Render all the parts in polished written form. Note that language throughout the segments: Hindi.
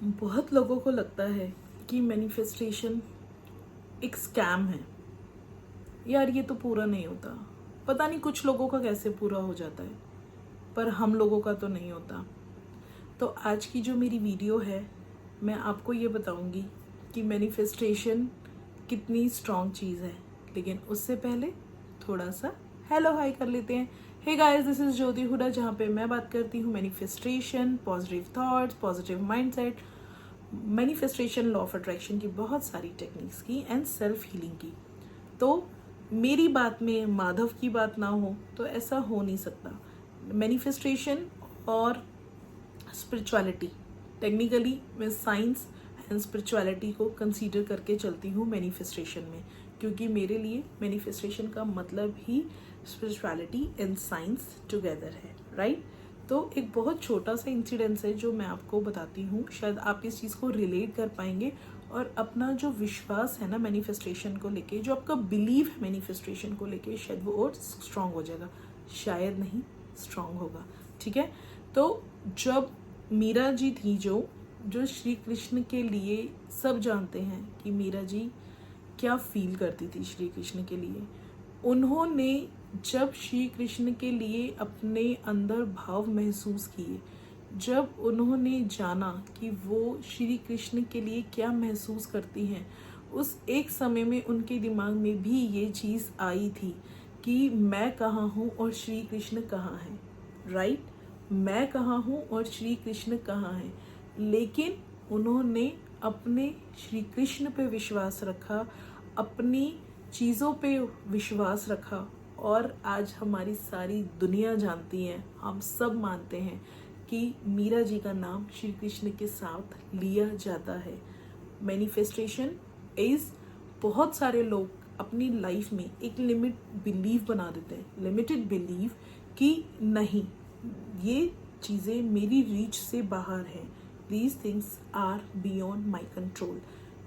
बहुत लोगों को लगता है कि मैनिफेस्टेशन एक स्कैम है। यार ये तो पूरा नहीं होता। पता नहीं कुछ लोगों का कैसे पूरा हो जाता है, पर हम लोगों का तो नहीं होता। तो आज की जो मेरी वीडियो है, मैं आपको ये बताऊंगी कि मैनिफेस्टेशन कितनी स्ट्रॉन्ग चीज़ है। लेकिन उससे पहले थोड़ा सा हेलो हाय कर लेते हैं। हे गाइस, दिस इज ज्योति हुडा, जहाँ पे मैं बात करती हूँ manifestation, positive thoughts, positive mindset, manifestation, law of attraction की बहुत सारी टेक्निक्स की एंड सेल्फ हीलिंग की। तो मेरी बात में माधव की बात ना हो तो ऐसा हो नहीं सकता। मैनिफेस्टेशन और स्पिरिचुअलिटी, टेक्निकली मैं साइंस एंड स्पिरिचुअलिटी को कंसीडर करके चलती हूँ मैनिफेस्टेशन में, क्योंकि मेरे लिए मैनिफेस्टेशन का मतलब ही स्पिरिचुअलिटी एंड साइंस टुगेदर है, राइट। तो एक बहुत छोटा सा इंसिडेंस है जो मैं आपको बताती हूँ, शायद आप इस चीज़ को रिलेट कर पाएंगे और अपना जो विश्वास है ना मैनिफेस्टेशन को लेके, जो आपका बिलीव है मैनिफेस्टेशन को लेके, शायद वो और स्ट्रांग हो जाएगा। शायद नहीं, स्ट्रांग होगा। ठीक है। तो जब मीरा जी थी, जो श्री कृष्ण के लिए, सब जानते हैं कि मीरा जी क्या फील करती थी श्री कृष्ण के लिए। उन्होंने जब श्री कृष्ण के लिए अपने अंदर भाव महसूस किए, जब उन्होंने जाना कि वो श्री कृष्ण के लिए क्या महसूस करती हैं, उस एक समय में उनके दिमाग में भी ये चीज़ आई थी कि मैं कहाँ हूँ और श्री कृष्ण कहाँ है, राइट। मैं कहाँ हूँ और श्री कृष्ण कहाँ है। लेकिन उन्होंने अपने श्री कृष्ण पे विश्वास रखा, अपनी चीज़ों पे विश्वास रखा, और आज हमारी सारी दुनिया जानती है, हम सब मानते हैं कि मीरा जी का नाम श्री कृष्ण के साथ लिया जाता है। मैनिफेस्टेशन इज, बहुत सारे लोग अपनी लाइफ में एक लिमिट बिलीव बना देते हैं, लिमिटेड बिलीव, कि नहीं ये चीज़ें मेरी रीच से बाहर हैं, these things are beyond my control.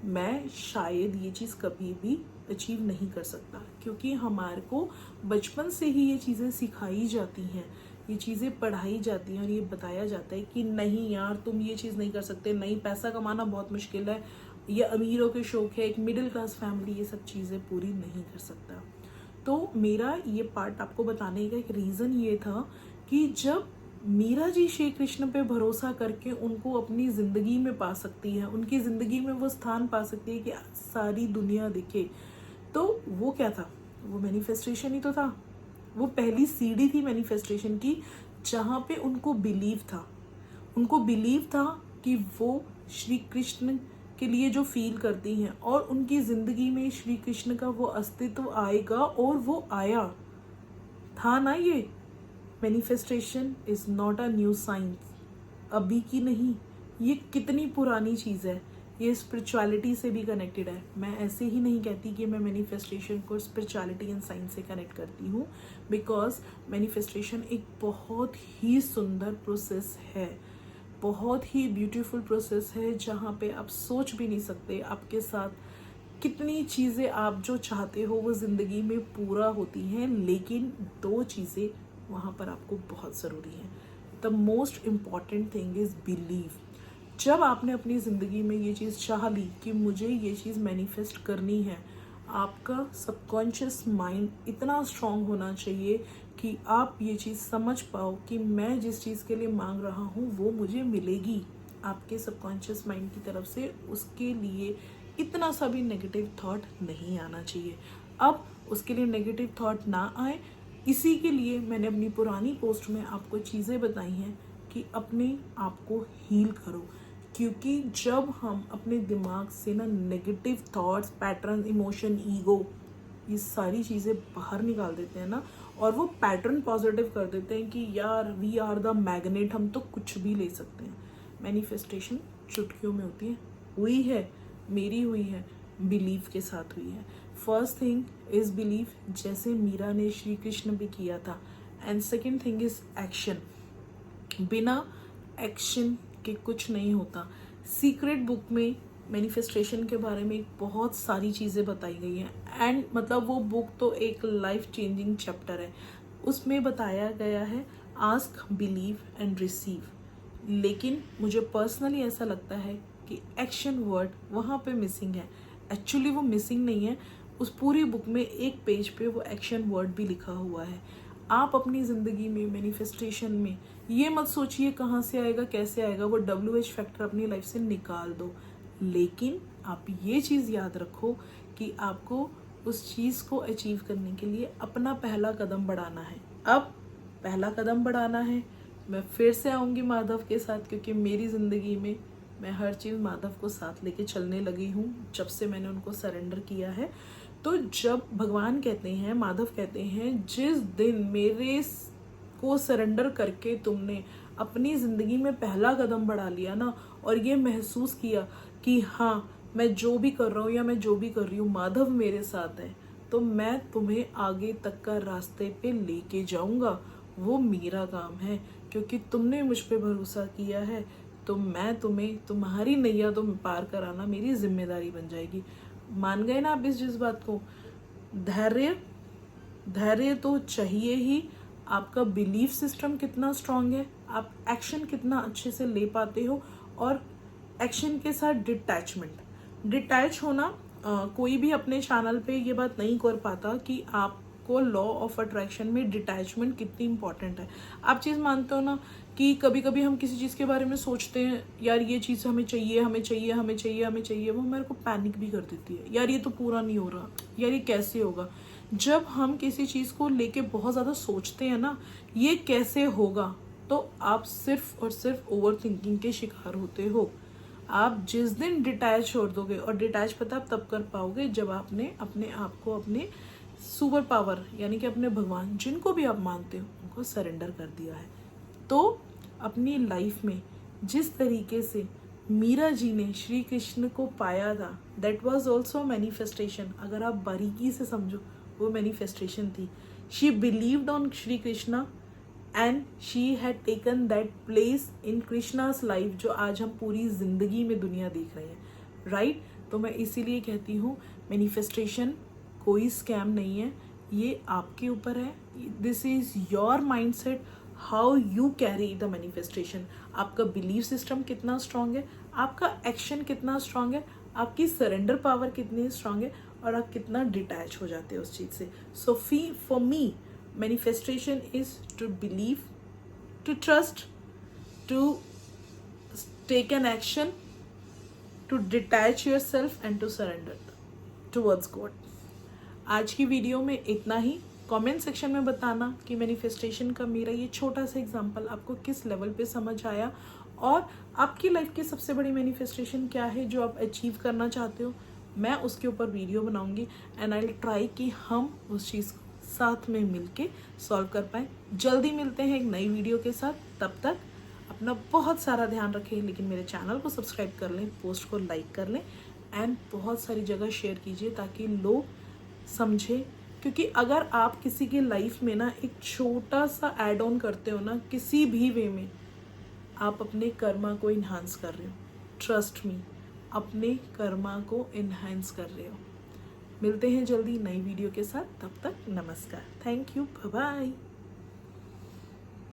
मैं शायद ये चीज़ कभी भी अचीव नहीं कर सकता, क्योंकि हमारे को बचपन से ही ये चीज़ें सिखाई जाती हैं, ये चीज़ें पढ़ाई जाती हैं और ये बताया जाता है कि नहीं यार तुम ये चीज़ नहीं कर सकते, नहीं पैसा कमाना बहुत मुश्किल है, ये अमीरों के शौक है, एक मिडिल क्लास फैमिली ये सब चीज़ें पूरी नहीं कर सकता। तो मेरा ये पार्ट आपको बताने का एक रीज़न ये था कि जब मीरा जी श्री कृष्ण पे भरोसा करके उनको अपनी ज़िंदगी में पा सकती है, उनकी ज़िंदगी में वो स्थान पा सकती है कि सारी दुनिया दिखे, तो वो क्या था, वो मैनिफेस्टेशन ही तो था। वो पहली सीढ़ी थी मैनिफेस्टेशन की, जहाँ पे उनको बिलीव था, उनको बिलीव था कि वो श्री कृष्ण के लिए जो फील करती हैं और उनकी ज़िंदगी में श्री कृष्ण का वो अस्तित्व आएगा, और वो आया था ना। ये manifestation is not a new science, अभी की नहीं, ये कितनी पुरानी चीज़ है, ये स्पिरिचुअलिटी से भी कनेक्टेड है। मैं ऐसे ही नहीं कहती कि मैं मैनिफेस्टेशन को स्पिरिचुअलिटी एंड साइंस से कनेक्ट करती हूँ, बिकॉज मैनिफेस्टेशन एक बहुत ही सुंदर प्रोसेस है, बहुत ही ब्यूटीफुल प्रोसेस है, जहाँ पे आप सोच भी नहीं सकते आपके साथ कितनी चीज़ें आप जो चाहते हो वो ज़िंदगी में पूरा होती हैं। लेकिन दो चीज़ें वहाँ पर आपको बहुत ज़रूरी है। The most important thing is believe. जब आपने अपनी ज़िंदगी में ये चीज़ चाह ली कि मुझे ये चीज़ मैनिफेस्ट करनी है, आपका सबकॉन्शियस माइंड इतना स्ट्रांग होना चाहिए कि आप ये चीज़ समझ पाओ कि मैं जिस चीज़ के लिए मांग रहा हूँ वो मुझे मिलेगी। आपके सबकॉन्शियस माइंड की तरफ से उसके लिए इतना सा भी नेगेटिव थॉट नहीं आना चाहिए। अब उसके लिए नेगेटिव थॉट ना आए, इसी के लिए मैंने अपनी पुरानी पोस्ट में आपको चीज़ें बताई हैं कि अपने आप को हील करो, क्योंकि जब हम अपने दिमाग से ना negative thoughts, pattern, emotion, ego, ये सारी चीज़ें बाहर निकाल देते हैं ना, और वो पैटर्न पॉजिटिव कर देते हैं कि यार वी आर द मैग्नेट, हम तो कुछ भी ले सकते हैं। मैनिफेस्टेशन चुटकियों में होती है, हुई है, मेरी हुई है, बिलीव के साथ हुई है। फर्स्ट थिंग इज बिलीव, जैसे मीरा ने श्री कृष्ण भी किया था, and second thing is action. बिना एक्शन के कुछ नहीं होता। सीक्रेट बुक में मैनिफेस्टेशन के बारे में बहुत सारी चीज़ें बताई गई हैं, एंड मतलब वो बुक तो एक लाइफ चेंजिंग चैप्टर है। उसमें बताया गया है आस्क, बिलीव एंड रिसीव, लेकिन मुझे पर्सनली ऐसा लगता है कि एक्शन वर्ड वहाँ पे मिसिंग है। एक्चुअली वो मिसिंग नहीं है, उस पूरी बुक में एक पेज पे वो एक्शन वर्ड भी लिखा हुआ है। आप अपनी ज़िंदगी में मैनिफेस्टेशन में ये मत सोचिए कहाँ से आएगा कैसे आएगा, वो WH फैक्टर अपनी लाइफ से निकाल दो। लेकिन आप ये चीज़ याद रखो कि आपको उस चीज़ को अचीव करने के लिए अपना पहला कदम बढ़ाना है। अब पहला कदम बढ़ाना है। मैं फिर से आऊँगी माधव के साथ, क्योंकि मेरी ज़िंदगी में मैं हर चीज़ माधव को साथ लेके चलने लगी हूँ जब से मैंने उनको सरेंडर किया है। तो जब भगवान कहते हैं, माधव कहते हैं, जिस दिन मेरे को सरेंडर करके तुमने अपनी ज़िंदगी में पहला कदम बढ़ा लिया ना, और ये महसूस किया कि हाँ मैं जो भी कर रहा हूँ या मैं जो भी कर रही हूँ माधव मेरे साथ है, तो मैं तुम्हें आगे तक का रास्ते पे लेके जाऊँगा। वो मेरा काम है, क्योंकि तुमने मुझ पे भरोसा किया है, तो मैं तुम्हें तुम्हारी नैया तो पार कराना मेरी जिम्मेदारी बन जाएगी। मान गए ना आप इस बात को? धैर्य, धैर्य तो चाहिए ही। आपका बिलीफ सिस्टम कितना स्ट्रांग है, आप एक्शन कितना अच्छे से ले पाते हो, और एक्शन के साथ डिटैचमेंट, डिटैच होना। कोई भी अपने चैनल पे ये बात नहीं कर पाता कि आपको लॉ ऑफ अट्रैक्शन में डिटैचमेंट कितनी इंपॉर्टेंट है। आप चीज़ मानते हो ना कि कभी कभी हम किसी चीज़ के बारे में सोचते हैं, यार ये चीज़ हमें चाहिए हमें चाहिए हमें चाहिए हमें चाहिए, वो मेरे को पैनिक भी कर देती है, यार ये तो पूरा नहीं हो रहा, यार ये कैसे होगा। जब हम किसी चीज़ को लेके बहुत ज़्यादा सोचते हैं ना, ये कैसे होगा, तो आप सिर्फ और सिर्फ ओवर थिंकिंग के शिकार होते हो। आप जिस दिन डिटैच छोड़ दोगे, और डिटैच पता आप तब कर पाओगे जब आपने अपने आप को अपने सुपर पावर यानी कि अपने भगवान, जिनको भी आप मानते हो, उनको सरेंडर कर दिया है। तो अपनी लाइफ में जिस तरीके से मीरा जी ने श्री कृष्ण को पाया था, दैट वाज ऑल्सो मैनिफेस्टेशन। अगर आप बारीकी से समझो, वो मैनिफेस्टेशन थी। She believed on Shri Krishna and she had taken that place in Krishna's life, जो आज हम पूरी जिंदगी में दुनिया देख रहे हैं, राइट? तो मैं इसीलिए कहती हूँ मैनिफेस्टेशन कोई स्कैम नहीं है, ये आपके ऊपर है। This is your mindset, how you carry the manifestation. आपका बिलीफ सिस्टम कितना स्ट्रांग है, आपका एक्शन कितना स्ट्रांग है, आपकी सरेंडर पावर कितनी स्ट्रांग है, और आप कितना डिटैच हो जाते हो उस चीज़ से। So for me manifestation is to believe, to trust, to take an action, to detach yourself and to surrender towards God. आज की वीडियो में इतना ही। कमेंट सेक्शन में बताना कि मैनिफेस्टेशन का मेरा ये छोटा सा एग्जांपल आपको किस लेवल पे समझ आया, और आपकी लाइफ की सबसे बड़ी मैनिफेस्टेशन क्या है जो आप अचीव करना चाहते हो। मैं उसके ऊपर वीडियो बनाऊंगी एंड आई विल ट्राई कि हम उस चीज़ को साथ में मिलके सॉल्व कर पाएँ। जल्दी मिलते हैं एक नई वीडियो के साथ, तब तक अपना बहुत सारा ध्यान रखें, लेकिन मेरे चैनल को सब्सक्राइब कर लें, पोस्ट को लाइक कर लें एंड बहुत सारी जगह शेयर कीजिए ताकि लोग समझें। क्योंकि अगर आप किसी की लाइफ में ना एक छोटा सा ऐड ऑन करते हो ना, किसी भी वे में, आप अपने कर्मा को इन्हांस कर रहे हो। ट्रस्ट मी, अपने कर्मा को इन्हांस कर रहे हो। मिलते हैं जल्दी नई वीडियो के साथ, तब तक नमस्कार, थैंक यू, बाय बाय।